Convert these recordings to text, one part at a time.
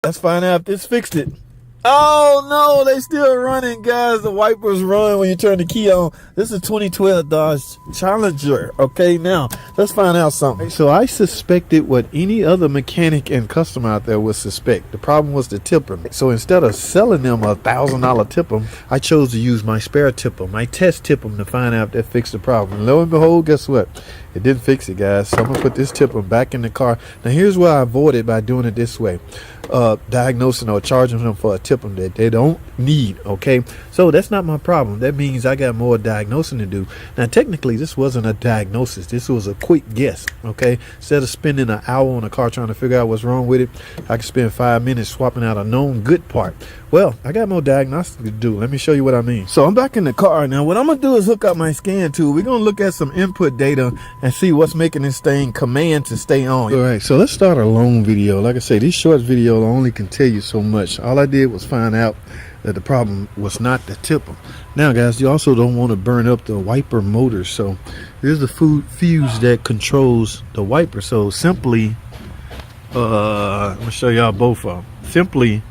Let's find out if this fixed it. Oh no, they still running, guys. The wipers run when you turn the key on. This is 2012 Dodge Challenger. Okay, now let's find out something. So I suspected what any other mechanic and customer out there would suspect. The problem was the TIPM. So instead of selling them a $1,000 TIPM, I chose to use my spare TIPM, my test TIPM, to find out if that fixed the problem. And lo and behold, guess what? It didn't fix it, guys. So I'm gonna put this TIPM back in the car. Now here's what I avoided by doing it this way. Diagnosing or charging them for a TIPM that they don't need. Okay, so that's not my problem. That means I got more diagnosing to do. Now technically this wasn't a diagnosis, this was a quick guess. Okay, instead of spending an hour on a car trying to figure out what's wrong with it, I could spend 5 minutes swapping out a known good part. Well, I got more diagnostic to do. Let me show you what I mean. So I'm back in the car now. What I'm gonna do is hook up my scan tool. We're gonna look at some input data and see what's making this thing command to stay on. All right, so let's start a long video. Like I say, these short videos only can tell you so much. All I did was find out that the problem was not the TIPM. Now guys, you also don't want to burn up the wiper motor. So here's the fuse that controls the wiper. So simply I'm gonna show y'all both of them. Simply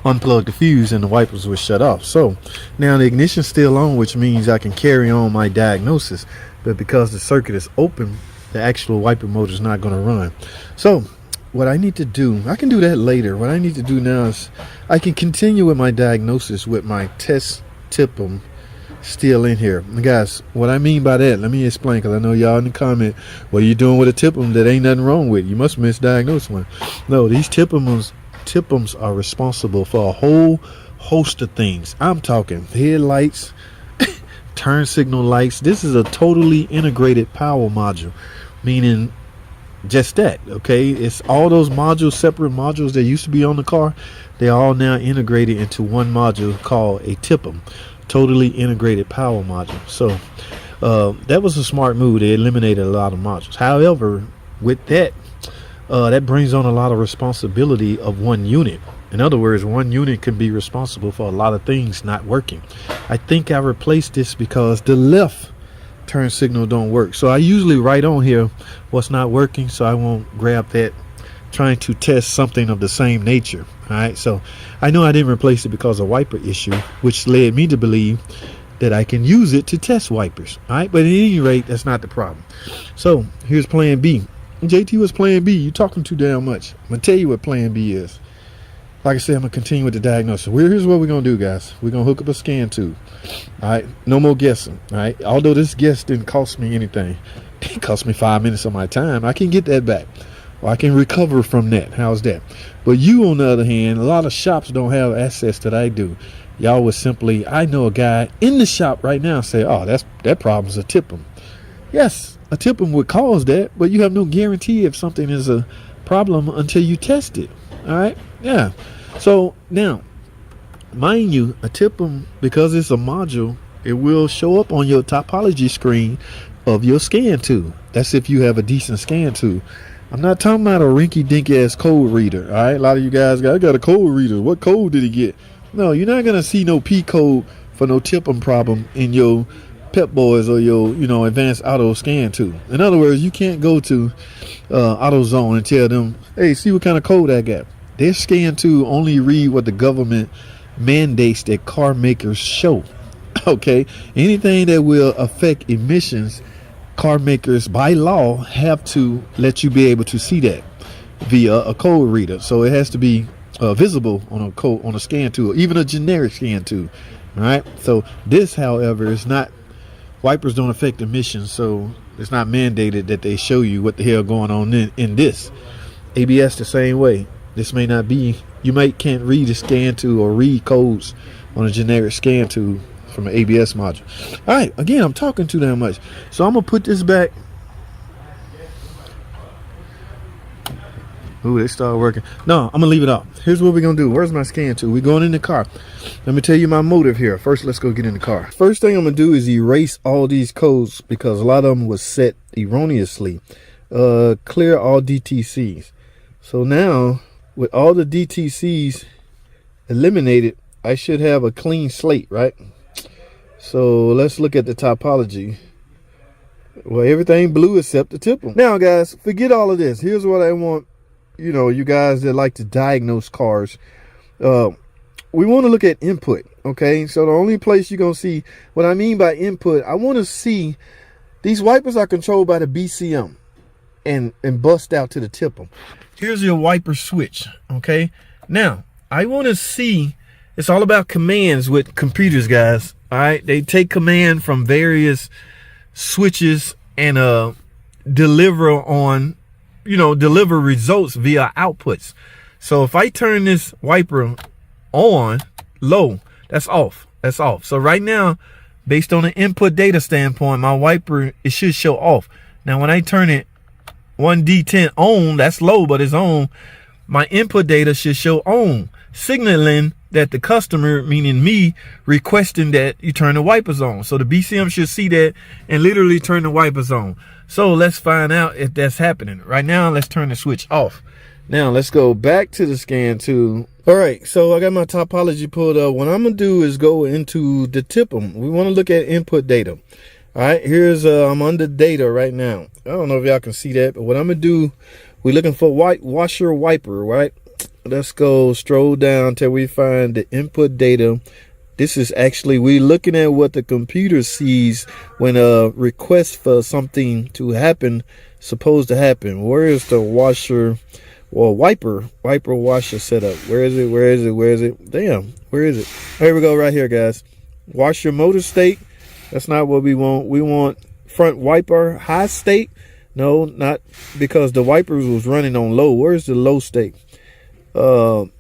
unplug the fuse and the wipers will shut off. So now the ignition's still on, which means I can carry on my diagnosis, but because the circuit is open, the actual wiper motor is not going to run. So what I need to do, I can do that later. What I need to do now is I can continue with my diagnosis with my test TIPM still in here. Guys, what I mean by that, let me explain, because I know y'all in the comment, what are you doing with a TIPM that ain't nothing wrong with? You must misdiagnose one. No, these TIPMs are responsible for a whole host of things. I'm talking headlights, turn signal lights. This is a totally integrated power module, meaning just that. Okay, it's all those modules, separate modules that used to be on the car. They're all now integrated into one module called a TIPM, totally integrated power module. So that was a smart move. They eliminated a lot of modules. However, with that, that brings on a lot of responsibility of one unit. In other words, one unit can be responsible for a lot of things not working. I think I replaced this because the left turn signal don't work. So I usually write on here what's not working, so I won't grab that trying to test something of the same nature. All right, so I know I didn't replace it because of wiper issue, which led me to believe that I can use it to test wipers. All right, but at any rate, that's not the problem. So here's plan B. JT, was plan B? You talking too damn much. I'm gonna tell you what plan B is. Like I said, I'm gonna continue with the diagnosis. Here's what we're gonna do, guys. We're gonna hook up a scan tube. All right, no more guessing. All right, although this guess didn't cost me anything, it cost me 5 minutes of my time. I can get that back, or I can recover from that. How's that? But you, on the other hand, a lot of shops don't have access that I do. Y'all would simply, I know a guy in the shop right now say, "Oh, that problem's a TIPM." Yes, a TIPM would cause that, but you have no guarantee if something is a problem until you test it. All right, yeah. So now, mind you, a TIPM, because it's a module, it will show up on your topology screen of your scan tool. That's if you have a decent scan tool. I'm not talking about a rinky-dink ass code reader. All right, a lot of you guys got a code reader. What code did he get? No, you're not gonna see no P code for no TIPM problem in your Pep Boys or your advanced auto scan tool. In other words, you can't go to AutoZone and tell them, hey, see what kind of code I got. Their scan tool only read what the government mandates that car makers show. Okay, anything that will affect emissions, car makers by law have to let you be able to see that via a code reader. So it has to be visible on a scan tool, even a generic scan tool. All right, so this, however, is not. Wipers don't affect emissions, so it's not mandated that they show you what the hell going on in this. ABS the same way. This may not be, you can't read a scan tool or read codes on a generic scan tool from an ABS module. All right, again, I'm talking too damn much, so I'm gonna put this back. Ooh, they started working. No, I'm gonna leave it off. Here's what we're gonna do. Where's my scan tool? We're going in the car. Let me tell you my motive here. First, let's go get in the car. First thing I'm gonna do is erase all these codes because a lot of them was set erroneously. Clear all DTCs. So now, with all the DTCs eliminated, I should have a clean slate, right? So let's look at the topology. Well, everything blue except the TIPM. Now, guys, forget all of this. Here's what I want you know, you guys that like to diagnose cars, we want to look at input. Okay, so the only place you're gonna see what I mean by input, I want to see these wipers are controlled by the BCM and bust out to the TIPM. Here's your wiper switch. Okay, now I want to see, it's all about commands with computers, guys. All right, they take command from various switches and deliver on, you know, deliver results via outputs. So if I turn this wiper on low, that's off. That's off. So right now, based on the input data standpoint, my wiper, it should show off. Now when I turn it 1D10 on, that's low, but it's on, my input data should show on, signaling that the customer, meaning me, requesting that you turn the wipers on. So the BCM should see that and literally turn the wipers on. So let's find out if that's happening. Right now, let's turn the switch off. Now let's go back to the scan tool. All right, so I got my topology pulled up. What I'm gonna do is go into the TIPM. We want to look at input data. All right, here's I'm under data right now. I don't know if y'all can see that, but what I'm gonna do, we're looking for washer wiper, right? Let's go stroll down till we find the input data. This is actually, we're looking at what the computer sees when a request for something to happen supposed to happen. Where is the washer? Well, wiper washer setup. Where is it? Damn, where is it? Here we go, right here, guys. Washer motor state. That's not what we want. We want front wiper high state. No, not, because the wipers was running on low. Where's the low state? Front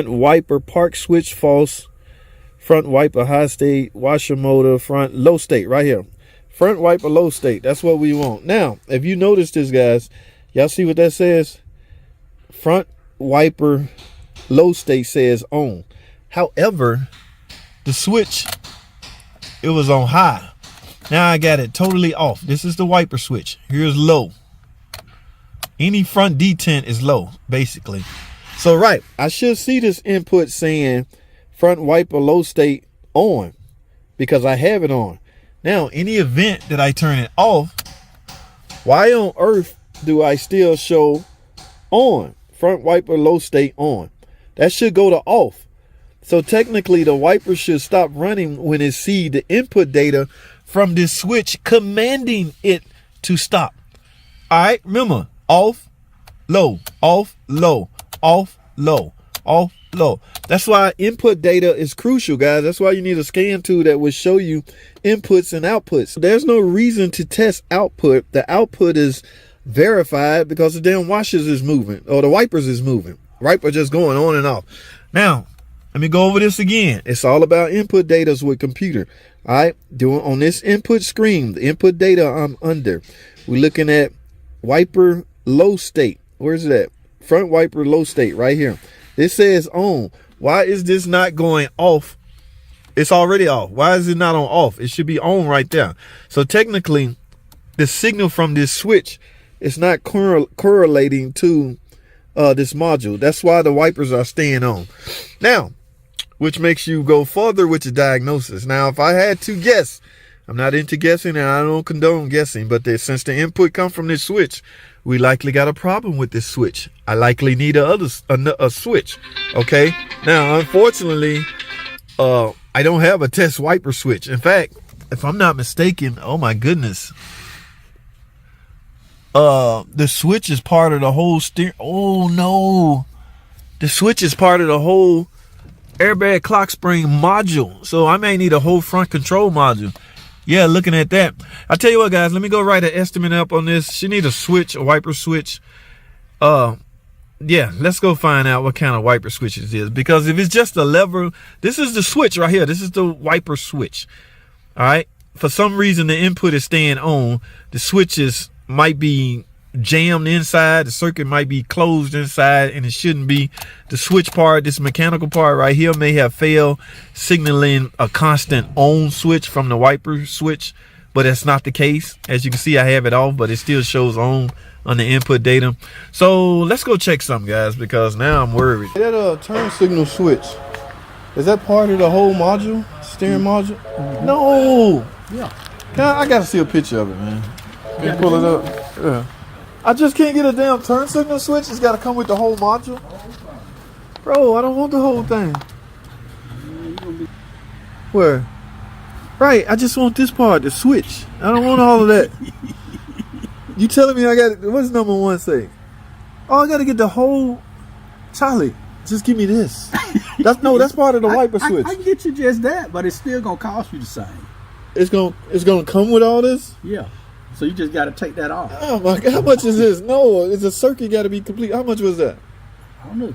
wiper park switch false. Front wiper high state. Washer motor front low state, right here. Front wiper low state. That's what we want. Now, if you notice this, guys, y'all see what that says? Front wiper low state says on. However, the switch, it was on high. Now I got it totally off. This is the wiper switch. Here's low. Any front detent is low, basically. So right, I should see this input saying front wiper low state on, because I have it on. Now, any event that I turn it off, why on earth do I still show on? Front wiper low state on. That should go to off. So technically the wiper should stop running when it sees the input data from this switch commanding it to stop. All right, remember, off, low, off, low, off, low, off, low. That's why input data is crucial, guys. That's why you need a scan tool that will show you inputs and outputs. There's no reason to test output. The output is verified because the damn washers is moving, or the wipers is moving. Wiper just going on and off. Now, let me go over this again. It's all about input data with computer. All right, doing on this input screen, the input data I'm under. We're looking at wiper low state. Where's it at? Front wiper low state right here. It says on. Why is this not going off? It's already off. Why is it not on off? It should be on right there. So technically, the signal from this switch is not correlating to this module. That's why the wipers are staying on. Now, which makes you go further with your diagnosis. Now, if I had to guess, I'm not into guessing and I don't condone guessing, but since the input comes from this switch, we likely got a problem with this switch. I likely need a switch. Okay. Now, unfortunately, I don't have a test wiper switch. In fact, if I'm not mistaken, oh my goodness, the switch is part of the whole oh no, the switch is part of the whole airbag clock spring module. So I may need a whole front control module. Yeah, looking at that, I'll tell you what, guys, let me go write an estimate up on this. She need a switch, a wiper switch. Yeah, let's go find out what kind of wiper switch it is, because if it's just a lever, this is the switch right here. This is the wiper switch. All right, for some reason the input is staying on. The switches might be jammed inside, the circuit might be closed inside, and it shouldn't be. The switch part, this mechanical part right here, may have failed, signaling a constant on switch from the wiper switch, but that's not the case. As you can see, I have it off, but it still shows on the input data. So let's go check something, guys, because now I'm worried. That turn signal switch, is that part of the whole module, steering module? No. Yeah. I gotta see a picture of it, man. Can you pull it up? Yeah. I just can't get a damn turn signal switch. It's got to come with the whole module. Bro, I don't want the whole thing. Where? Right, I just want this part, the switch. I don't want all of that. You telling me I got, what's number one say? Oh, I got to get the whole, Charlie, just give me this. That's part of the wiper switch. I can get you just that, but it's still going to cost you the same. It's gonna come with all this? Yeah. So you just got to take that off. Oh my God, how much is this? No, it's a circuit got to be complete. How much was that? I don't know.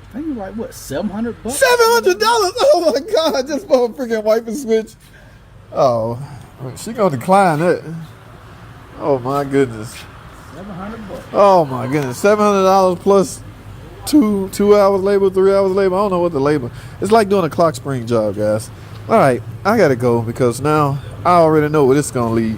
I think it was like, what, $700? $700? Oh my God, just for a freaking wiper switch. Oh, she gonna decline it. Oh my goodness. $700. Oh my goodness, $700 plus two hours labor, 3 hours labor. I don't know what the labor. It's like doing a clock spring job, guys. All right, I gotta go because now I already know where this is gonna lead.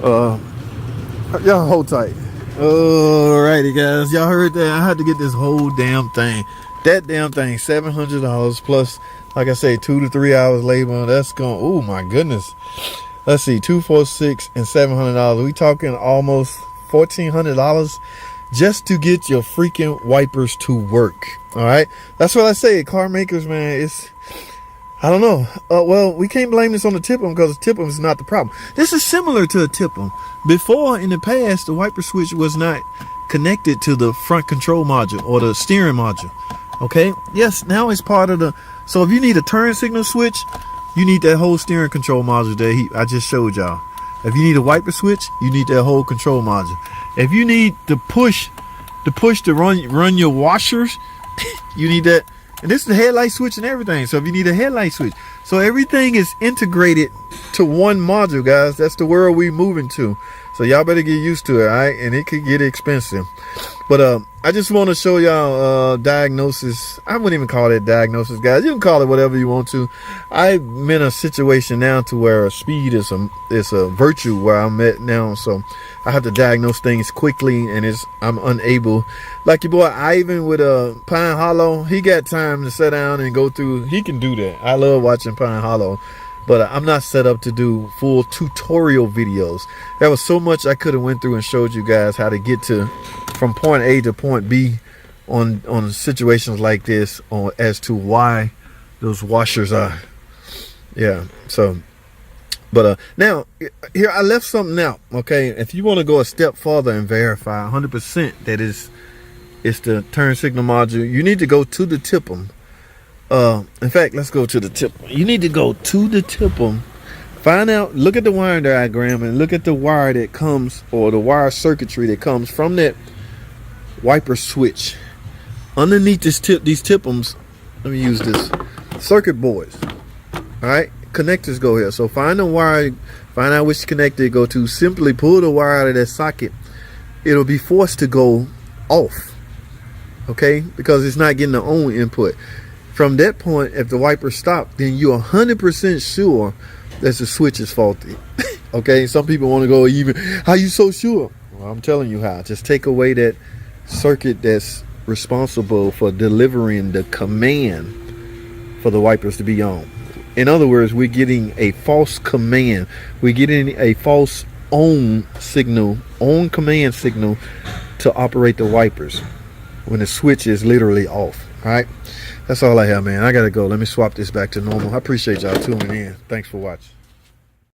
Y'all hold tight. Alrighty, guys, y'all heard that? I had to get this whole damn thing. That damn thing, $700 plus, like I say, 2 to 3 hours labor. That's going. Oh my goodness. Let's see, $246 and $700. We talking almost $1,400 just to get your freaking wipers to work. All right, that's what I say. Car makers, man, it's. I don't know. Well, we can't blame this on the TIPM because the TIPM is not the problem. This is similar to a TIPM. Before, in the past, the wiper switch was not connected to the front control module or the steering module. Okay? Yes, now it's part of the... So if you need a turn signal switch, you need that whole steering control module that I just showed y'all. If you need a wiper switch, you need that whole control module. If you need to push to run your washers, you need that. And this is the headlight switch and everything. So if you need a headlight switch. So everything is integrated to one module, guys. That's the world we moving to. So y'all better get used to it, all right? And it could get expensive. But I just want to show y'all diagnosis. I wouldn't even call it diagnosis, guys. You can call it whatever you want to. I'm in a situation now to where speed is a virtue where I'm at now. So I have to diagnose things quickly, and I'm unable. Like your boy Ivan with Pine Hollow, he got time to sit down and go through. He can do that. I love watching Pine Hollow. But I'm not set up to do full tutorial videos. There was so much I could have went through and showed you guys how to get from point A to point B on situations like this, as to why those washers are. Yeah. So, but now here I left something out. Okay, if you want to go a step further and verify 100% that it's the turn signal module, you need to go to the TIPM. In fact, let's go to the TIPM. You need to go to the TIPM, find out, look at the wiring diagram and look at the wire that comes, or the wire circuitry that comes from that wiper switch. Underneath these TIPMs, let me use this, circuit boards. All right, connectors go here. So find the wire, find out which connector it go to. Simply pull the wire out of that socket. It'll be forced to go off, okay, because it's not getting the on input. From that point, if the wiper stopped, then you're 100% sure that the switch is faulty. Okay, some people want to go even, how you so sure? Well, I'm telling you how. Just take away that circuit that's responsible for delivering the command for the wipers to be on. In other words, we're getting a false command. We're getting a false on signal, on command signal to operate the wipers when the switch is literally off. All right, that's all I have, man. I gotta go. Let me swap this back to normal. I appreciate y'all tuning in. Thanks for watching.